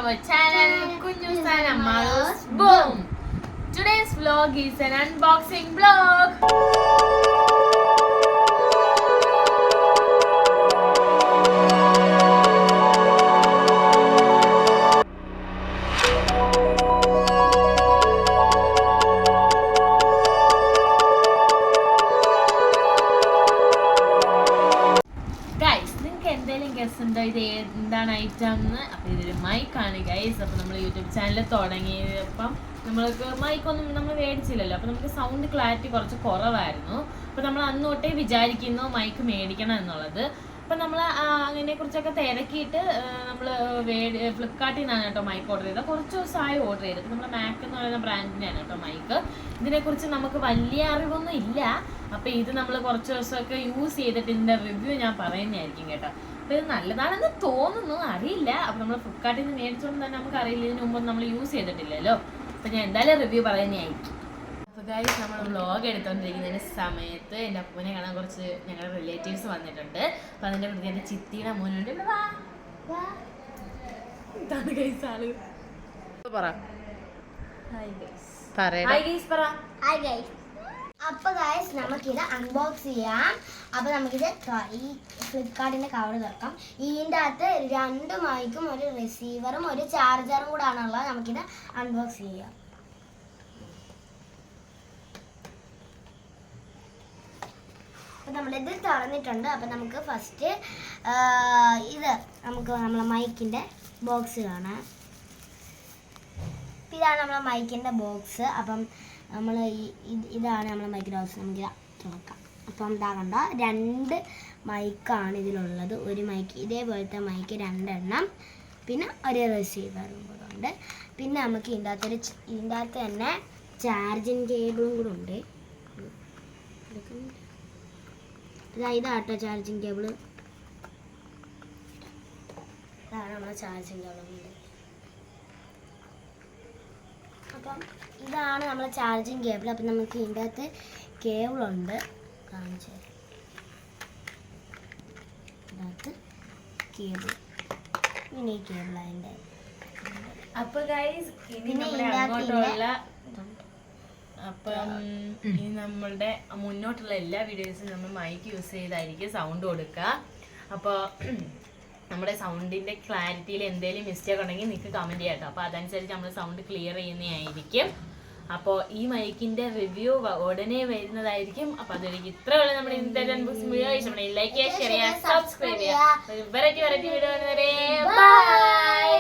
our channel Kunjusan Amma's Boom. Today's vlog is an unboxing vlog. ഇത് എന്താണ് item എന്ന്. അപ്പോൾ ഇതൊരു മൈക്കാണ് ഗൈസ്. അപ്പോൾ നമ്മൾ യൂട്യൂബ് ചാനൽ തുടങ്ങിയപ്പം നമ്മൾക്ക് മൈക്കൊന്നും നമ്മൾ മേടിച്ചില്ലല്ലോ. അപ്പോൾ നമുക്ക് സൗണ്ട് ക്ലാരിറ്റി കുറച്ച് കുറവായിരുന്നു. അപ്പോൾ നമ്മൾ അന്ന് തൊട്ടേ വിചാരിക്കുന്നു മൈക്ക് മേടിക്കണം എന്നുള്ളത്. അപ്പം നമ്മൾ അതിനെക്കുറിച്ചൊക്കെ തിരക്കിയിട്ട് നമ്മൾ ഫ്ലിപ്കാർട്ടിൽ നിന്നാണ് കേട്ടോ മൈക്ക് ഓർഡർ ചെയ്തത്. കുറച്ച് ദിവസമായി ഓർഡർ ചെയ്തത്. നമ്മൾ മാക്ക് എന്ന് പറയുന്ന ബ്രാൻഡിൻ്റെയാണ് കേട്ടോ മൈക്ക്. ഇതിനെക്കുറിച്ച് നമുക്ക് വലിയ അറിവൊന്നും ഇല്ല. അപ്പോൾ ഇത് നമ്മൾ കുറച്ച് ദിവസമൊക്കെ യൂസ് ചെയ്തിട്ട് ഇതിൻ്റെ റിവ്യൂ ഞാൻ പറയുന്നതായിരിക്കും കേട്ടോ. അപ്പോൾ ഇത് നല്ലതാണെന്ന് തോന്നുന്നു, അറിയില്ല. അപ്പോൾ നമ്മൾ ഫ്ലിപ്കാർട്ടിൽ നിന്ന് മേടിച്ചുകൊണ്ട് തന്നെ നമുക്ക് അറിയില്ല, ഇതിന് മുമ്പ് നമ്മൾ യൂസ് ചെയ്തിട്ടില്ലല്ലോ. അപ്പോൾ ഞാൻ എന്തായാലും റിവ്യൂ പറയുന്നതായിരിക്കും. അപ്പോൾ ഗൈസ്, നമ്മൾ വ്ളോഗ് എടുത്തുകൊണ്ടിരിക്കുന്നതിന് സമയത്ത് എൻ്റെ അപ്പനെ കാണാൻ കുറച്ച് ഞങ്ങളുടെ റിലേറ്റീവ്സ് വന്നിട്ടുണ്ട്. അപ്പോൾ അതിൻ്റെ പ്രതി എൻ്റെ ചിത്തിയുടെ മോനുണ്ട്. എന്താണ് ഗൈസ് ആള് പറ. അപ്പൊ ഗൈസ് നമുക്കിത് അൺബോക്സ് ചെയ്യാം. അപ്പൊ നമുക്കിത് ഈ ഫ്ലിപ്കാർട്ടിന്റെ കവർ തുറക്കാം. ഇതിൻ്റെ അകത്ത് 2 മൈക്കും ഒരു റിസീവറും ഒരു ചാർജറും കൂടെ ആണുള്ളത്. നമുക്കിത് അൺബോക്സ് ചെയ്യാം. അപ്പം നമ്മളിത് തുറന്നിട്ടുണ്ട്. അപ്പം നമുക്ക് ഫസ്റ്റ് ഇത് നമുക്ക് നമ്മളെ മൈക്കിൻ്റെ ബോക്സ് കാണാം. ഇതാണ് നമ്മളെ മൈക്കിൻ്റെ ബോക്സ്. അപ്പം നമ്മൾ ഇതാണ് നമ്മളെ മൈക്കിൻ്റെ ബോക്സ്. നമുക്ക് തുറക്കാം. അപ്പം എന്താ കണ്ട 2 മൈക്കാണ് ഇതിലുള്ളത്. ഒരു മൈക്ക് ഇതേപോലത്തെ മൈക്ക് 2 എണ്ണം, പിന്നെ ഒരു റിസീവറും കൂടെ ഉണ്ട്. പിന്നെ നമുക്ക് ഇതിൻ്റെ അകത്ത് തന്നെ ചാർജിങ് കേബിളും കൂടെ ഉണ്ട്. ഇതാട്ടോ ചാർജിങ് കേബിള്. ഇതാണ് നമ്മളെ ചാർജിങ് കേബിളും. അപ്പം ഇതാണ് നമ്മളെ ചാർജിങ് കേബിൾ. അപ്പം നമുക്ക് ഇതിൻ്റെ അകത്ത് കേബിളുണ്ട്, കാണിച്ചു ഇതിനകത്ത് കേബിൾ, പിന്നെ ഈ കേബിൾ അതിൻ്റെ. അപ്പോൾ ഗൈസ് ഇനി അങ്ങോട്ടുള്ള അപ്പം ഇനി നമ്മളുടെ മുന്നോട്ടുള്ള എല്ലാ വീഡിയോസും നമ്മൾ മൈക്ക് യൂസ് ചെയ്തായിരിക്കും സൗണ്ട് കൊടുക്കുക. അപ്പോൾ നമ്മുടെ സൗണ്ടിൻ്റെ ക്ലാരിറ്റിയിൽ എന്തെങ്കിലും മിസ്റ്റേക്ക് ഉണ്ടെങ്കിൽ നിങ്ങൾക്ക് കമൻറ്റ് ചെയ്യാം കേട്ടോ. അപ്പോൾ അതനുസരിച്ച് നമ്മൾ സൗണ്ട് ക്ലിയർ ചെയ്യുന്നതായിരിക്കും. അപ്പോൾ ഈ മൈക്കിൻ്റെ റിവ്യൂ ഉടനെ വരുന്നതായിരിക്കും. അപ്പോൾ അതൊരിക്കും ഇത്രയുള്ള നമ്മുടെ ഇന്നത്തെ അൺബോക്സിംഗ് വീഡിയോ ഇഷ്ടപ്പെടുന്ന ലൈക്ക് ചെയ്യുക, ഷെയർ ചെയ്യുക, സബ്സ്ക്രൈബ് ചെയ്യുക. വെറൈറ്റി വീഡിയോ വരുന്നവരെ ബൈ.